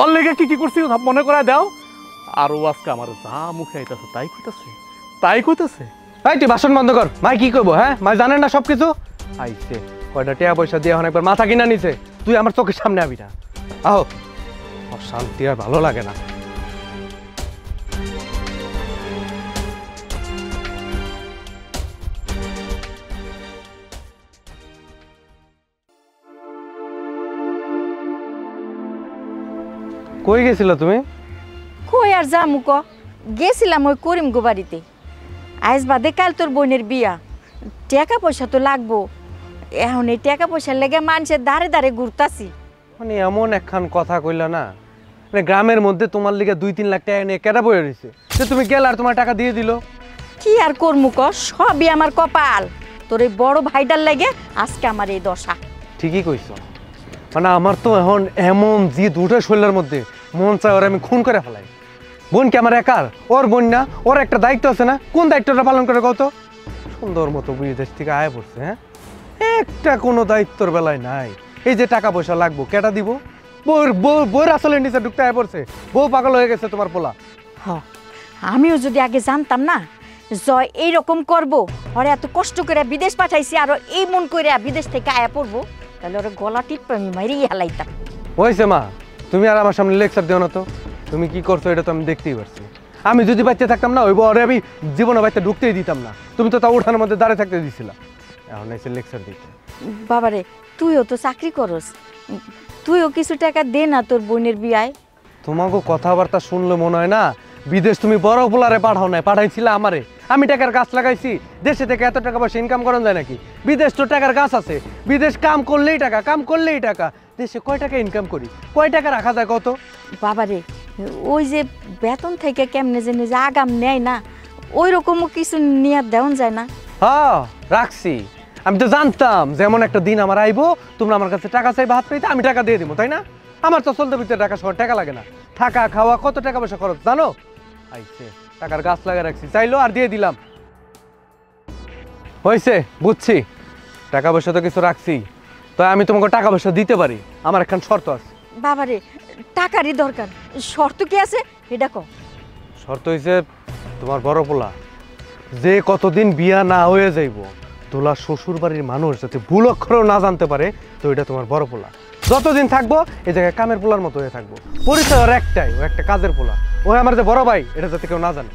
ওর লেগে কি কি করছি মনে করায় দাও। আর ও আজকে আমার যা মুখে আইতাছে তাই কইতাছে, তাই কইতাছে। এই তুই বাসন বন্ধ কর। মাই কি করবো? হ্যাঁ মাই জানেন না সব কিছু। আইছে কয়টা টাকা পয়সা দিয়ে এখন একবার মাথা কিনা নিছে, তুই আমার চোখের সামনে আবি না। আহো, শান্তি আর ভালো লাগে না। কই গেছিল তুমি? কই আর যামু ক, গেছিলাম ওই করিম গো বাড়িতে। আজ বাদে কাল তোর বোনের বিয়া, টাকা পয়সা তো লাগবো। এখন এই টাকা পয়সার লেগে মানুষের দাঁড়ে দাঁড়ে ঘুরতাছি। মানে এমন একখান কথা কইলা না, মানে গ্রামের মধ্যে তোমার লিগে 2-3 লাখ টাকা নিয়ে কেটা বয়ে রয়েছে, যে তুমি গেলে আর তোমার টাকা দিয়ে দিল। কি আর করমু ক, সবই আমার কপাল। তোর এই বড় ভাইটার লেগে আজকে আমার এই দশা। ঠিকই কইছো, মানে আমার তো এখন এমন জিদ উঠে শরীরের মধ্যে, মন চায় ওর আমি খুন করে ফেলাই। বোন কি আমার একার? ওর বোন না? ওর একটা দায়িত্ব আছে না? কোন দায়িত্বটা পালন করে কত? সুন্দর মতো বিদেশ থেকে আয় পড়ছে, হ্যাঁ একটা কোনো দায়িত্বর বেলায় নাই। এই যে টাকা পয়সা লাগবো কেটা দিব? বউর আসলে নিচে ঢুকতে আয় পড়ছে, বউ পাগল হয়ে গেছে তোমার পোলা। হ, আমিও যদি আগে জানতাম না জয় এইরকম করবো, ওরে এত কষ্ট করে বিদেশ পাঠাইছি, আরো এই মন করে বিদেশ থেকে আয়া পড়বো, তাহলে ওরা গলা টিপে আমি মারিয়ে হালাইতাম। হয়েছে মা, তুমি আর আমার সামনে লেকচার দিও না তো। তুমি কি করছো এটা তো আমি দেখতেই পারছি। আমি যদি বাচ্চা থাকতাম না, ওই বরে আমি জীবনে বাচ্চা ঢুকতেই দিতাম না। তুমি তো তা উঠানোর মধ্যে দাঁড়িয়ে থাকতে দিছিলা, এখন এসে লেকচার দিতে। বাবারে, তুইও তো চাকরি করস, তুইও কিছু টাকা দে না তোর বোনের বিয়ায়। তোমাকে কথাবার্তা শুনলে মনে হয় না বিদেশ তুমি বড় পোলারে পাঠাও নাই, পাঠাইছিলা আমারে। আমি টাকার গাছ লাগাইছি, দেশে থেকে এত টাকা পয়সা ইনকাম করা যায় নাকি? বিদেশ তো টাকার গাছ আছে, বিদেশ কাম করলেই টাকা, কাম করলেই টাকা। দেশে কয় টাকা ইনকাম করি, কয় টাকা রাখা যায় কত? বাবারে, ওই যে বেতন থেকে কেমনে যে নিজে আগাম নেয় না, ওই রকমও কিছু নিয়ে দেওয়া যায় না? হ্যাঁ রাখছি, আমি তো জানতাম যেমন একটা দিন আমার আইবো, তোমরা আমার কাছে টাকা চাইবে, হাত পাইতে আমি টাকা দিয়ে দিব, তাই না? আমার তো চলতে ভিতরে টাকা শহর টাকা লাগে না, থাকা খাওয়া কত টাকা পয়সা খরচ জানো? আইছে টাকার গাছ লাগা রাখছি, চাইলো আর দিয়ে দিলাম। হয়েছে, বুঝছি, টাকা পয়সা তো কিছু রাখছি, তো আমি তোমাকে টাকা পয়সা দিতে পারি, আমার একখান শর্ত আছে। বাবারে, টাকারই দরকার, শর্ত কি আছে এটা কও। শর্ত হয়েছে তোমার বড় পোলা যে কতদিন বিয়া না হয়ে যাইব, তোলা শ্বশুর বাড়ির মানুষ যাতে ভুল অক্ষরেও না জানতে পারে, তো এটা তোমার বড় পোলা। যতদিন থাকবো এই জায়গায় কামের পোলার মতো হয়ে থাকবো, পরিচয় ওর একটাই, ও একটা কাজের পোলা। ও আমার যে বড় ভাই, এটা যাতে কেউ না জানে।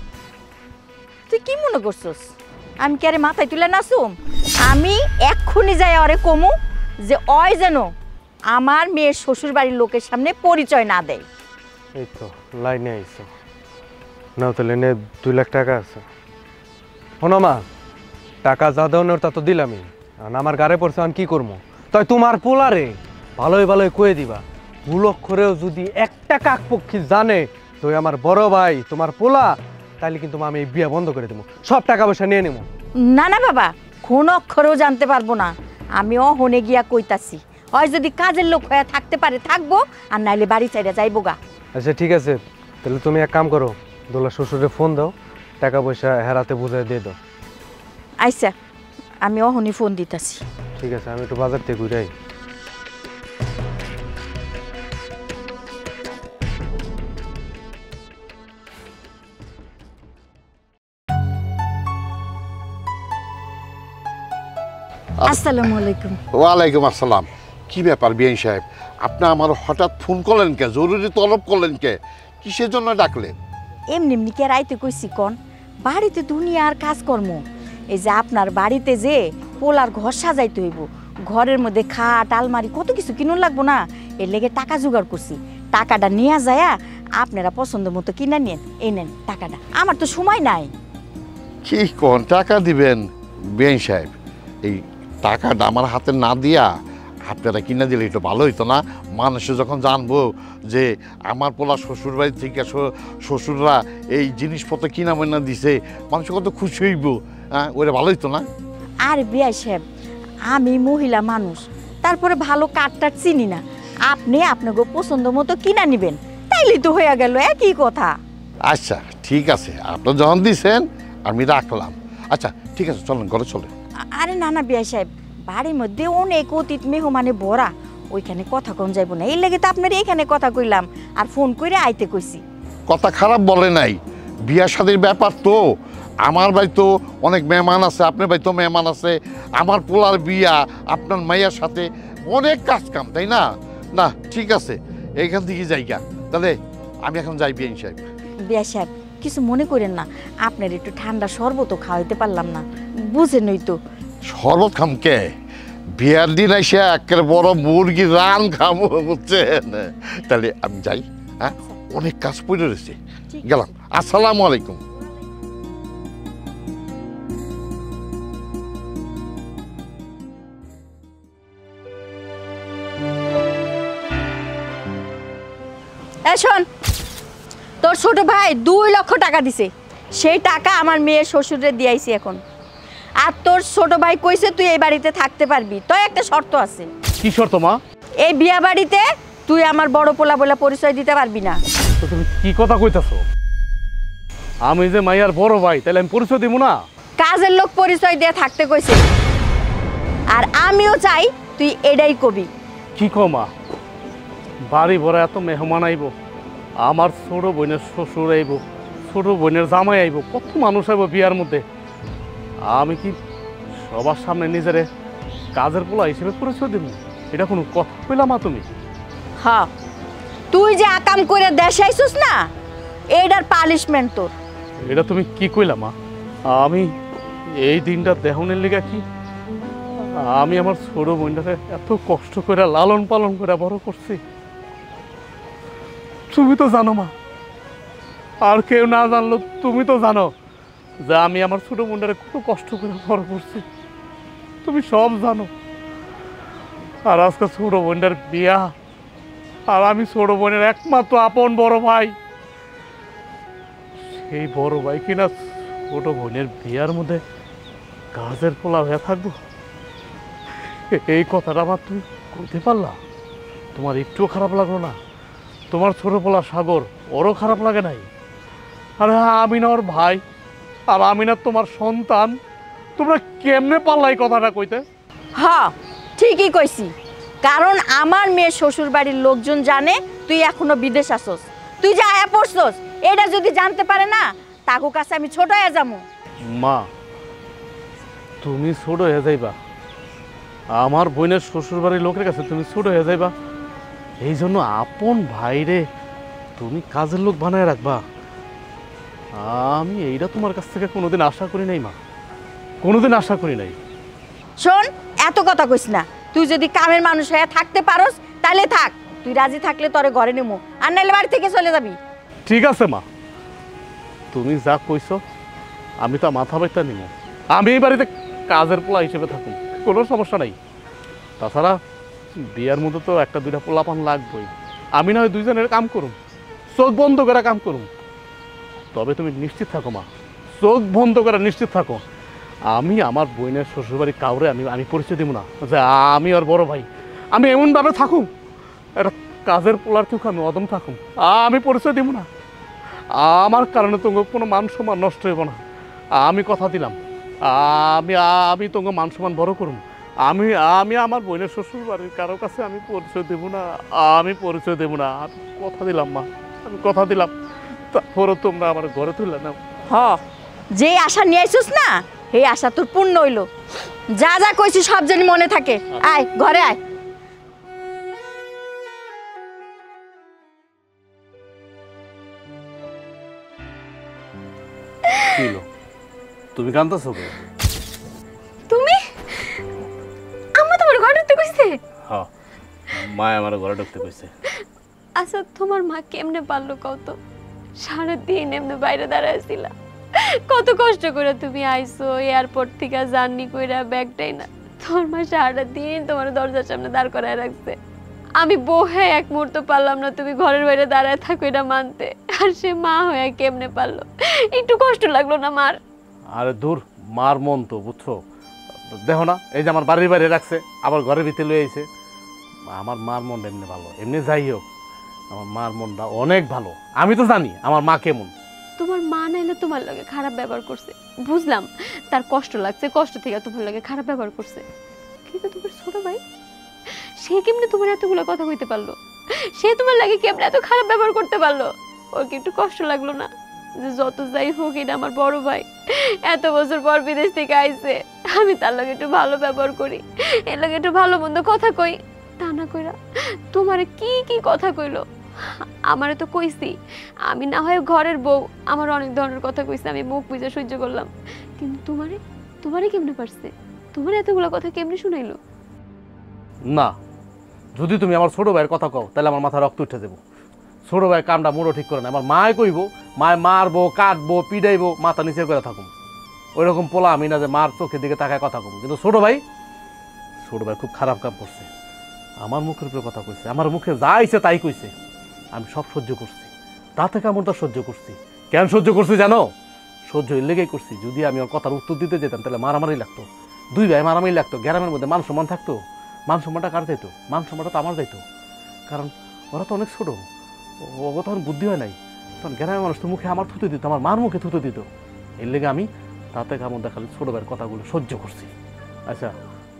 তুই কি মনে করছস আমি কি আরে মাথায় তুলে নাচুম? আমি এক্ষুনি যাই আরে কমু যে ওই যেন আমার মেয়ের শ্বশুর বাড়ির লোকের সামনে পরিচয় না দেয়। এই তো লাইনে আইসো, নাও তাহলে নে 2 লাখ টাকা আছে। শোনো মা, টাকা যা দেওয়ার তা তো দিলামই, আমার গাড়ে পড়ছে আমি কি করবো? তাই তোমার পোলারে ভালোই ভালোই কয়ে দিবা, ভুল অক্ষরেও যদি একটা কাকপক্ষী জানে তো আমার বড় ভাই তোমার পোলা, তাহলে কিন্তু আমি এই বিয়া বন্ধ করে দেবো, সব টাকা পয়সা নিয়ে নেবো। না না বাবা, কোন অক্ষরেও জানতে পারবো না, আমি অহনে গিয়া কইতাছি। হয় যদি কাজের লোক হয়ে থাকতে পারে থাকবো, আর নাইলে বাড়ি চাইরা যাইবো গা। আচ্ছা ঠিক আছে, তাহলে তুমি এক কাম করো, দোলা শ্বশুরে ফোন দাও, টাকা পয়সা হেরাতে বুঝাই দিয়ে দাও। আচ্ছা, আমি অহনি ফোন দিতাছি। ঠিক আছে, আমি একটু বাজার থেকে ঘুরাই। আসসালামু আলাইকুম। ওয়ালাইকুম আসসালাম। কি ব্যাপার বিআইন সাহেব, আপনি আমার হঠাৎ ফোন করলেন কে, জরুরি তলব করলেন কে, কিসের জন্য ডাকলেন? এমনি এমনি কে রাইতে কইছি কন, বাড়িতে দুনিয়ার কাজকর্ম, এই যে আপনার বাড়িতে যে পোলার ঘর সাজাইতে হইব, ঘরের মধ্যে খাট আলমারি কত কিছু কিনুন লাগবো না, এর লেগে টাকা জোগাড় করছি। টাকাটা নিয়ে যায় আপনারা পছন্দ মতো কিনে নেন। এই নেন টাকাটা, আমার তো সময় নাই। কি কোন টাকা দিবেন বেআইন সাহেব? এই টাকাটা আমার হাতে না দিয়া আপনারা কিনে দিলে একটু ভালো হইতো না? মানুষে যখন জানবো যে আমার পোলা শ্বশুর বাড়ি থেকে শ্বশুররা এই জিনিসপত্র কিনা ময়না দিছে, মানুষ কত খুশি হইব। হ্যাঁ, ওটা ভালো হইতো না? আর বিয়া সাহেব, আমি মহিলা মানুষ, তারপরে ভালো কাঠটার চিনি না। আপনি আপনাকে পছন্দ মতো কিনা নিবেন, তাইলে তো হয়ে গেল, একই কথা। আচ্ছা ঠিক আছে, আপনি যখন দিছেন আমি রাখলাম। আচ্ছা ঠিক আছে, চলেন ঘরে চলেন। আরে না না বিয়া সাহেব, বাড়ির মধ্যে অনেক অতীত মেহমানে ভরা, ওইখানে কথা কম যাইব না। এই লেগে তো আপনার এখানে কথা কইলাম আর ফোন করে আইতে কইছি। কথা খারাপ বলে নাই, বিয়া শাদীর ব্যাপার তো। আমার বাড়ি তো অনেক মেহমান আছে, আপনার বাড়ি তো মেহমান আছে, আমার পোলার বিয়া, আপনার মাইয়ার সাথে অনেক কাজ কাম, তাই না? না ঠিক আছে, এইখান থেকে যাইগা। তাহলে আমি এখন যাই বিআইন সাহেব। বিয়া সাহেব কিছু মনে করেন না, আপনার একটু ঠান্ডা শরবত খাওয়াইতে পারলাম না, বুঝেনই তো। শরবত খামকে? বিয়ার দিন এসে একের বড় মুরগি রান খামো, বুঝছেন? তাহলে আমি যাই, হ্যাঁ, অনেক কাজ পড়ে রয়েছে। গেলাম, আসসালামু আলাইকুম। এই শোন, তোর ছোট ভাই 2 লক্ষ টাকা দিছে, সেই টাকা আমার মেয়ের শ্বশুরে দিয়াইছি এখন। আর তোর ছোট ভাই কইছে তুই এই বাড়িতে থাকতে পারবি, তো একটা শর্ত আছে। কি শর্ত মা? এই বিয়া বাড়িতে তুই আমার বড় পোলা বলে পরিচয় দিতে পারবি না। তো তুমি কি কথা কইতাছো? আমি যে মাইয়ার বড় ভাই, তাহলে আমি পরিচয় দিব না? কাজের লোক পরিচয় দিয়ে থাকতে কইছে, আর আমিও চাই তুই এটাই কবি। কি কো মা? বাড়ি ভরা এত মেহমান আইব, আমার ছোট বোনের শ্বশুর আইব, ছোট বোনের জামাই আইব, কত মানুষ আইব বিয়ার মধ্যে। আমি কি সবার সামনে নিজেরে কাজের পোলা হিসেবে পরিচয় দিব? এটা কোনো কথা কইলা মা তুমি? হ্যাঁ, তুই যে আকাম করে দেশে আইছিস না, এইটার পানিশমেন্ট তোর। এটা তুমি কি কইলা মা? আমি এই দিনটা দেহনের লিগা কি আমি আমার ছোট বোনটাকে এত কষ্ট করে লালন পালন করে বড় করছি? তুমি তো জানো মা, আর কেউ না জানলো তুমি তো জানো যে আমি আমার ছোট বোনটাকে কত কষ্ট করে বড় করছি। তুমি সব জানো। আর আজকে ছোট বোনটার বিয়া, আর আমি ছোট বোনের একমাত্র আপন বড় ভাই। সেই বড় ভাই কিনা ছোট বোনের বিয়ার মধ্যে কাজের পোলা হয়ে থাকবো? এই কথাটা আমার তুমি কইতে পারলা? তোমার একটুও খারাপ লাগলো না? তোমার ছোট পোলা সাগর, ওরও খারাপ লাগে নাই? আরে আমি না ওর ভাই, আর আমি না তোমার সন্তান, তোমরা কেমনে পারলা এই কথাটা কইতে? হ্যাঁ ঠিকই কইছি, কারণ আমার মেয়ে শ্বশুর বাড়ির লোকজন জানে তুই এখনো বিদেশ আসস, তুই যে আয়া পড়ছস, এটা যদি জানতে পারে না, তাকু কাছে আমি ছোট হয়ে যাবো। মা, তুমি ছোট হয়ে যাইবা, আমার বোনের শ্বশুর বাড়ির লোকের কাছে তুমি ছোট হয়ে যাইবা, এই জন্য আপন ভাইরে তুমি কাজের লোক বানায় রাখবা? আমি এইটা তোমার কাছ থেকে কোনোদিন আশা করি নাই মা, কোনোদিন আশা করি নাই। শোন, এত কথা কইস না, তুই যদি কামের মানুষ হয়ে থাকতে পারস তাহলে থাক, তুই রাজি থাকলে তোরে ঘরে নেবো, আর নাইলে বাড়ি থেকে চলে যাবি। ঠিক আছে মা, তুমি যা কইছো আমি তা মাথা ব্যথা নিব, আমি এই বাড়িতে কাজের পোলা হিসেবে থাকুন, কোনো সমস্যা নাই। তাছাড়া বিয়ার মধ্যে তো 1-2টা পোলাপান লাগবেই, আমি না হয় 2 জনের কাম করুম, চোখ বন্ধ করে কাম করুম। তবে তুমি নিশ্চিত থাকো মা, চোখ বন্ধ করে নিশ্চিত থাকো, আমি আমার বোনের শ্বশুরবাড়ি কাউরে আমি পরিচয় দিব না যে আমি আর বড় ভাই। আমি এমনভাবে থাকুম, একটা কাজের পোলার কেউ আমি অদম থাকুম, আমি পরিচয় দিব না। আমার কারণে তোমার কোনো মান সম্মান নষ্ট হইব না, আমি কথা দিলাম। আমি তোমাকে মান সম্মান বড় করুম, আমি আমার বোনের শ্বশুর বাড়ির কারো কাছে আমি পরিচয় দেব না, আমি পরিচয় দেব না, আমি কথা দিলাম মা, আমি কথা দিলাম। তারপরও তোমরা আমার ঘরে তুলে নাও। হ, যে আশা নিয়ে আইছিস না, এই আশা তোর পূর্ণ হইল। যা যা কইছি সব জানি মনে থাকে। আয় ঘরে আয়। তুমি কান্দতেছো? তুমি আম্মা তোমার ঘরে কইছে? হ্যাঁ, মা আমার ঘরে ঢুকতে কইছে। আচ্ছা তোমার মা কেমনে পারলো কত? সারাদিন এমনি বাইরে দাঁড়াইছিলা, কত কষ্ট করে তুমি আইছো এয়ারপোর্ট থেকে জার্নি কইরা ব্যাগটাই না, তোমার মা সারাদিন তোমার দরজার সামনে দাঁড় করায় রাখছে। আমি বহে এক মুহূর্ত পারলাম না তুমি ঘরের বাইরে দাঁড়ায় থাকো এটা মানতে, আর সে মা হয়ে কেমনে পারলো? একটু কষ্ট লাগলো না মার? আরে দূর, মার মন তো বুঝছো, দেখো না এই যে আমার বাড়ির বাইরে রাখছে, আবার ঘরের ভিতরে লয়ে আইছে। আমার মার মনটা এমনি ভালো, এমনি যাই হোক আমার মার মনটা অনেক ভালো। আমি তো জানি আমার মা কেমন। তোমার মা নাইলে তোমার লাগে খারাপ ব্যবহার করছে, বুঝলাম তার কষ্ট লাগছে, কষ্ট থেকে তোমার লাগে খারাপ ব্যবহার করছে, কিন্তু তোমার ছোট ভাই সে কেমনে তোমার এতগুলো কথা কইতে পারলো? সে তোমার লাগে কেমনে এত খারাপ ব্যবহার করতে পারলো? ওর কি একটু কষ্ট লাগলো না যে যত যাই হোক এটা আমার বড় ভাই, এত বছর পর বিদেশ থেকে আইছে, আমি তার লাগে একটু ভালো ব্যবহার করি, এর লাগে একটু ভালো মন্দ কথা কই, তা না কইরা তোমারে কি কি কথা কইলো? আমারে তো কইছি, আমি না হয় ঘরের বউ, আমার অনেক ধরনের কথা কইছে, আমি মুখ বুঝে সহ্য করলাম, কিন্তু তোমারে কেমনে পারছে? তোমার এতগুলো কথা কেমনে শুনাইলো? না, যদি তুমি আমার ছোট ভাইয়ের কথা কও তাহলে আমার মাথা রক্ত উঠে যাবো। ছোট ভাইয়ের কামটা মোড়ো ঠিক করে না, আমার মায় কইব, মায় মারবো, কাটবো, পিটাইবো, মাথা নিচে করে থাকুম। ওই রকম পোলা আমি না যে মার চোখের দিকে তাকায় কথা কম। কিন্তু ছোট ভাই খুব খারাপ কাম করছে, আমার মুখের উপরে কথা কইছে, আমার মুখে যা আইছে তাই কইছে, আমি সব সহ্য করছি, তাতে কেমনটা সহ্য করছি। কেন সহ্য করছি জানো? সহ্য এর লেগেই করছি, যদি আমি ওর কথার উত্তর দিতে যেতাম তাহলে মারামারি লাগতো, দুই ভাই মারামারি লাগতো, গ্রামের মধ্যে মান সম্মান থাকতো, মান সম্মানটা কার যাইতো? মান সম্মানটা তো আমার যাইতো, কারণ ওরা তো অনেক ছোটো, ও তখন বুদ্ধি হয় নাই, তখন গ্রামের মানুষ তো মুখে আমার থুতু দিত, আমার মার মুখে থুতু দিত, এর লেগে আমি তাতে কেমন দেখালি ছোটো ভাইয়ের কথাগুলো সহ্য করছি। আচ্ছা,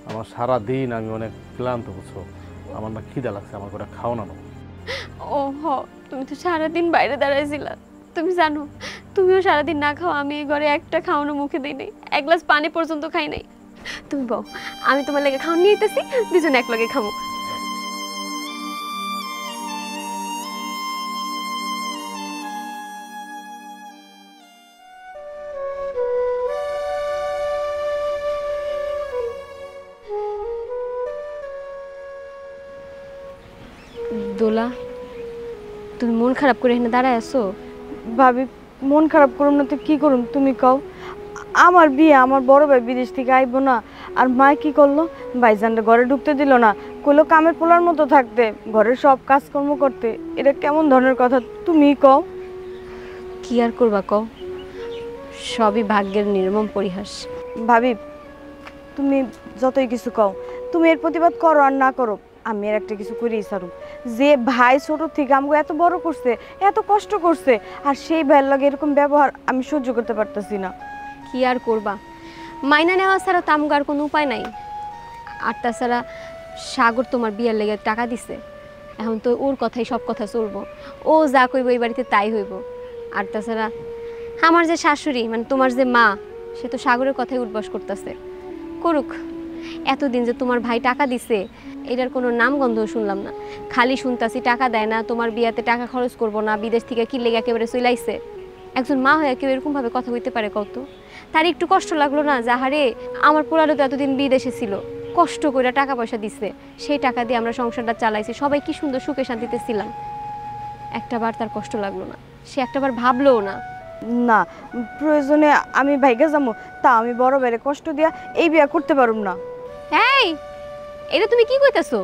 আমার সারা দিন আমি অনেক ক্লান্ত, বুঝছো, আমার না খিদা লাগছে, আমার করে খাওয়ানো। ও হ, তুমি তো সারাদিন বাইরে দাঁড়াইছিলা, তুমি জানো তুমিও সারাদিন না খাও, আমি এই ঘরে একটা খাওয়ানো মুখে দিই নাই, এক গ্লাস পানি পর্যন্ত খাই নাই। তুমি বউ, আমি তোমার লেগে খাওয়া নিয়ে যেতেছি, দুজনে এক লগে খামো। দোলা, তুমি মন খারাপ করে এখানে দাঁড়ায় আছো? ভাবি মন খারাপ করুম না তো কি করুম তুমি কও? আমার বিয়ে, আমার বড় ভাই বিদেশ থেকে আইবো না, আর মা কি করলো, ভাইজানটা ঘরে ঢুকতে দিল না, কইলো কামের পোলার মতো থাকতে, ঘরের সব কাজকর্ম করতে। এটা কেমন ধরনের কথা তুমি কও? কি আর করবা কও, সবই ভাগ্যের নির্মম পরিহাস। ভাবি তুমি যতই কিছু কও, তুমি এর প্রতিবাদ করো আর না করো, আমি এর একটা কিছু করেই ছাড়ুম। যে ভাই ছোট থেকে আমাকে এত বড় করছে, এত কষ্ট করছে, আর সেই ভাইয়ের লাগে এরকম ব্যবহার আমি সহ্য করতে পারতেছি না। কি আর করবা, মাইনা নেওয়া ছাড়া তো আমগো আর কোনো উপায় নাই। আর তাছাড়া সাগর তোমার বিয়ের লেগে টাকা দিছে, এখন তো ওর কথাই সব কথা চলবো, ও যা কইব এই বাড়িতে তাই হইব। আর তাছাড়া আমার যে শাশুড়ি, মানে তোমার যে মা, সে তো সাগরের কথাই উঠবাস করতেছে, করুক। এতদিন যে তোমার ভাই টাকা দিছে এটার কোনো নামগন্ধ শুনলাম না, খালি শুনতাছি টাকা দেয় না, তোমার বিয়াতে টাকা খরচ করবো না, বিদেশ থেকে কি লেগে একেবারে চইলাইছে। একজন মা হয়ে কেউ এরকমভাবে কথা হইতে পারে কত? তার একটু কষ্ট লাগলো না? যাহারে আমার পোলারও তো এতদিন বিদেশে ছিল, কষ্ট করে টাকা পয়সা দিচ্ছে, সেই টাকা দিয়ে আমরা সংসারটা চালাইছি, সবাই কি সুন্দর সুখে শান্তিতে ছিলাম, একটাবার তার কষ্ট লাগলো না? সে একটাবার ভাবলোও না? না, প্রয়োজনে আমি ভাইগা যাবো, তা আমি বড় ভাইরে কষ্ট দিয়া এই বিয়া করতে পারুম না। এই, এটা তুমি কি কইতাছো?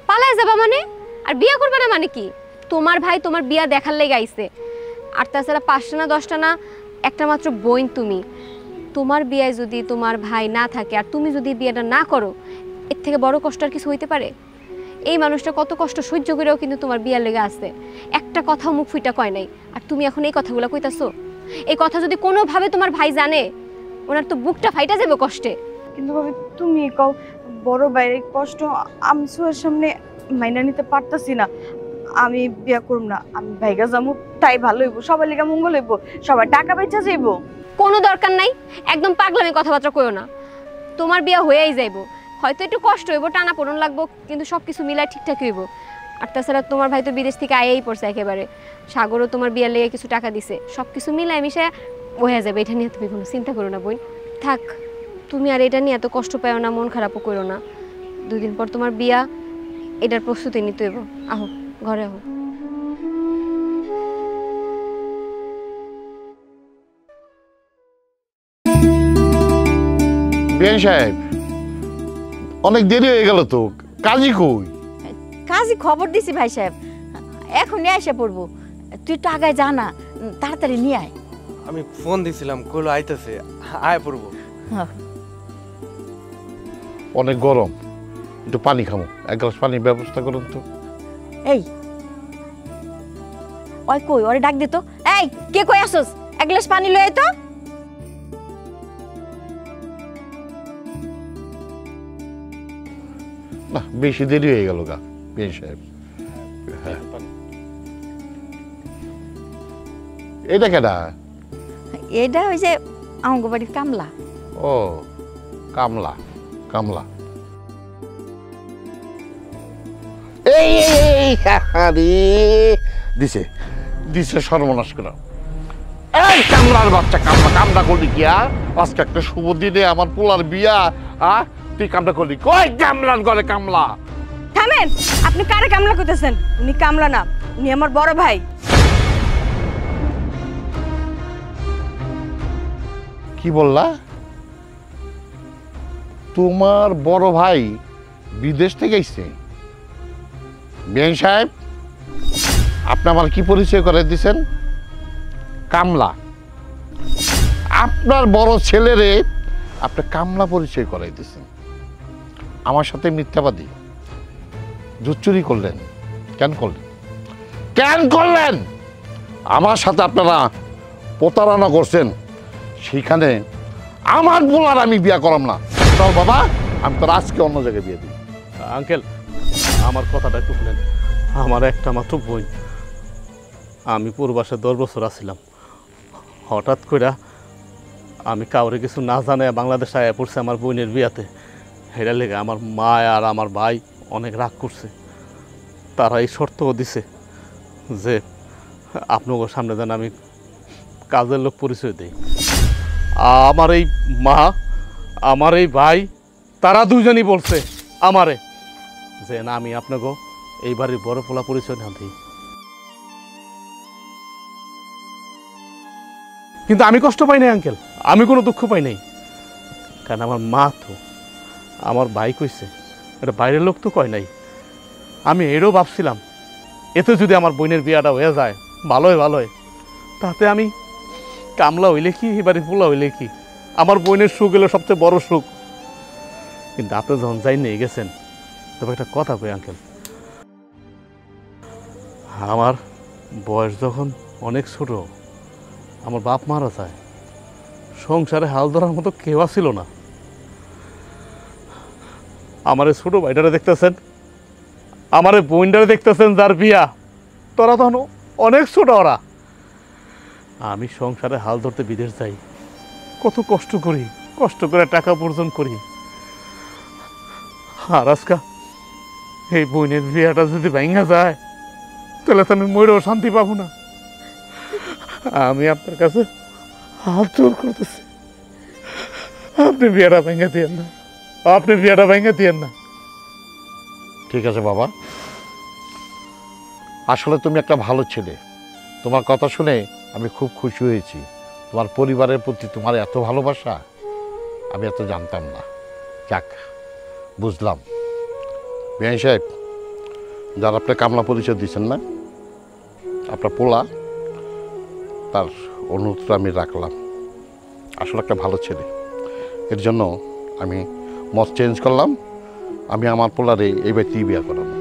পালায় যাবা মানে? আর বিয়া করবে না মানে কি? তোমার ভাই তোমার বিয়া দেখার লেগে আইছে, আর তাছাড়া 5টা না 10টা না, একটা মাত্র বোন তুমি। তোমার বিয়ায় যদি তোমার ভাই না থাকে আর তুমি যদি বিয়েটা না করো, এর থেকে বড় কষ্ট আর কিছু হইতে পারে? এই মানুষটা কত কষ্ট সহ্য করেও কিন্তু তোমার বিয়ার লেগে আসছে, একটা কথাও মুখ ফুইটা কয় নাই, আর তুমি এখন এই কথাগুলো কইতাছো? এই কথা যদি কোনোভাবে তোমার ভাই জানে, ওনার তো বুকটা ফাইটা যাবে কষ্টে। কিন্তু ভাবি তুমি কও, বড় ভাইয়ের কষ্ট আমি সুয়ের সামনে মাইনা নিতে পারতাছি না, আমি বিয়া করব না, আমি ভাইগা যাবো, তাই ভালো হইব, সবার লেগে মঙ্গল হইব, সবার টাকা বেচা যাইব। কোনো দরকার নাই, একদম পাগলামি কথাবার্তা কইও না, তোমার বিয়া হয়েই যাইব, হয়তো একটু কষ্ট হইব, টানা পড়ন লাগবো, কিন্তু সব কিছু মিলাই ঠিকঠাক হইব। আর তাছাড়া তোমার ভাই তো বিদেশ থেকে আয়েই পড়ছে একেবারে, সাগরও তোমার বিয়ার লেগে কিছু টাকা দিছে, সব কিছু মিলাই মিশে হয়ে যাবে, এটা নিয়ে তুমি কোনো চিন্তা করো না বোন। থাক, তুমি আর এটা নিয়ে এত কষ্ট পাও না, মন খারাপও করো না, দুদিন পর তোমার বিয়া, এটার প্রস্তুতি নিতে হইব। আহো ঘরে আহো। বিআইন সাহেব, অনেক দেরি হয়ে গেল তো, কাজী কই? কাজী খবর দিছি ভাই সাহেব, এখনই এসে পড়বো। তুই একটু আগায় যা না, তাড়াতাড়ি নিয়ে আয়। আমি ফোন দিছিলাম, কইলো আইতাছে, আয় পড়বো। অনেক গরম, একটু পানি খামো, এক গ্লাস পানির ব্যবস্থা করুন তো। এই ওই কই, ওরে ডাক দে তো। এই কে কই আসোস, এক গ্লাস পানি লই আয় তো। না, বেশি দেরি হয়ে গেল গা বিআইন সাহেব। হ্যাঁ, এটা কেডা? এটা ওই যে আমগো বাড়ির কামলা। ও, কামলা কামলা। এই দিছে দিছে সর্বনাশ করা। এই কামলার বাচ্চা, কামলা কামটা করলি কি? আজকে একটা শুভ দিনে আমার পোলার বিয়া, তুই কামটা করলি কই? কামলার ঘরে কামলা। থামেন, আপনি কারে কামলা করতেছেন? উনি কামলা না, উনি আমার বড় ভাই। কি বললা? তোমার বড় ভাই বিদেশ থেকে এসছে? বিআইন সাহেব, আপনি আমার কি পরিচয় করে দিচ্ছেন? কামলা। আপনার বড় ছেলেরে আপনি কামলা পরিচয় করাই দিচ্ছেন। আমার সাথে মিথ্যাবাদী জুচ্চুরি করলেন। কেন করলেন? কেন করলেন? আমার সাথে আপনারা প্রতারণা করছেন। সেইখানে আমার বলার আমি বিয়া করলাম না। চল বাবা, আমি তোর আজকে অন্য জায়গায় বিয়ে দিই। আঙ্কেল, আমার কথাটা একটু শুনেন। আমার একটা মাত্র বোন। আমি পূর্বাসে 10 বছর আসছিলাম। হঠাৎ করে আমি কাউরে কিছু না জানে বাংলাদেশে আয়া পড়ছে আমার বোনের বিয়াতে। হেরা লেগে আমার মা আর আমার ভাই অনেক রাগ করছে। তারা এই শর্তও দিছে যে আপনাদের সামনে যেন আমি কাজের লোক পরিচয় দিই। আমার এই মা, আমার এই ভাই, তারা দুজনই বলছে আমারে যে না, আমি আপনাকে এই বাড়ির বড় পোলা পরিচয় না দিই। কিন্তু আমি কষ্ট পাই নাই আঙ্কেল, আমি কোনো দুঃখ পাই নাই। কারণ আমার মা তো, আমার ভাই কইছে, এটা বাইরের লোক তো কয় নাই। আমি এরও ভাবছিলাম এতে যদি আমার বোনের বিয়াটা হয়ে যায় ভালোই, তাতে আমি কামলা হইলে কি, এবারে পোলা হইলে কি, আমার বোনের সুখ হলো সবচেয়ে বড় সুখ। কিন্তু আপনি যখন যাই নিয়ে গেছেন, তবে একটা কথা কই আঙ্কেল, আমার বয়স যখন অনেক ছোট, আমার বাপ মারা যায়, সংসারে হাল ধরার মতো কেউ ছিল না। আমার ছোট ভাইটারে দেখতেছেন, আমার বোনটারে দেখতেছেন যার বিয়া, তোরা তখন অনেক ছোট। ওরা, আমি সংসারে হাল ধরতে বিদেশ যাই, কত কষ্ট করি, কষ্ট করে টাকা উপার্জন করি। আর আজকা এই বোনের বিয়াটা যদি ভেঙে যায়, তাহলে তো আমি মরেও শান্তি পাবো না। আমি আপনার কাছে হাত জোর করতেছি, আপনি বিয়াটা ভেঙে দিয়েন না, আপনি বিয়াটা ভেঙে দিয়েন না। ঠিক আছে বাবা, আসলে তুমি একটা ভালো ছেলে। তোমার কথা শুনে আমি খুব খুশি হয়েছি। তোমার পরিবারের প্রতি তোমার এত ভালোবাসা আমি এত জানতাম না। যাক, বুঝলাম। বিআইন সাহেব, যারা আপনি কামলা পরিচয় দিচ্ছেন না, আপনার পোলা, তার অনুরোধটা আমি রাখলাম। আসলে একটা ভালো ছেলে, এর জন্য আমি মত চেঞ্জ করলাম। আমি আমার পোলারে এই বাড়িতেই বিয়ে করাবো।